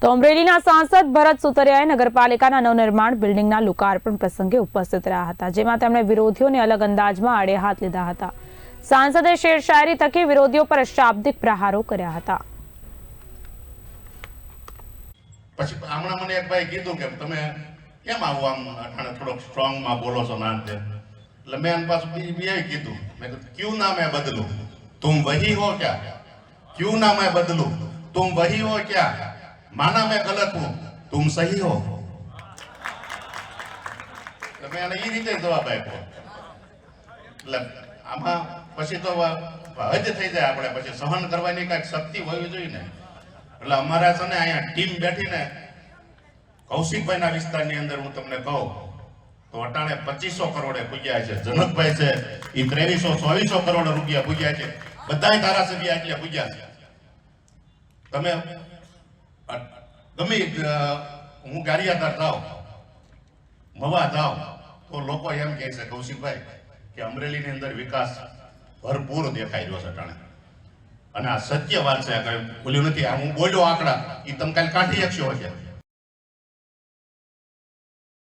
તો અમરેલીના સાંસદ ભરત સુતરિયાએ નગરપાલિકાના નવનિર્માણ બિલ્ડિંગના લોકાર્પણ પ્રસંગે ઉપસ્થિત રહ્યા હતા, જેમાં તેમણે વિરોધીઓને અલગ અંદાજમાં આડે હાથ લીધા હતા. સાંસદે શેરશાયરી થકી વિરોધીઓ પર શાબ્દિક પ્રહારો કર્યા હતા. પછી હમણાં મને એક ભાઈ કીધું કે તમે કેમ આવું આમ અઠાણે થોડોક સ્ટ્રોંગ માં બોલો છો ના તે, એટલે મેં એના પાછું બીજે કીધું, મેં કીધું ક્યું ના मैं बदलूं, तुम वही हो क्या? क्यों ना मैं बदलूं, तुम वही हो क्या? माना मैं गलत हूं, तुम सही हो. એટલે મેં એને એ રીતે જવાબ આપ્યો. એટલે આમાં પછી તો હજ થઈ જાય, આપણે પછી સહન કરવાની કઈક શક્તિ હોવી જોઈએ ને. એટલે અમારા છે ને અહીંયા ટીમ બેઠીને કૌશિકભાઈના વિસ્તારની અંદર હું તમને કહું તો અટાણે 2500 કરોડે પૂગ્યા છે. જનકભાઈ છે એ 2300-2400 કરોડ રૂપિયા પૂગ્યા છે. બધાય ધારાસભ્ય એટલે પૂગ્યા છે. તમે ગમે હું ગારિયાધાર જાઉં, મવા જાઉં તો લોકો એમ કહે છે કૌશિકભાઈ કે અમરેલીની અંદર વિકાસ ભરપૂર દેખાઈ રહ્યો છે અટાણે. અને આ સત્ય વાત છે, બોલ્યું નથી. હું બોલ્યો આંકડા એ તમે કાલે કાઢી શકશો છે.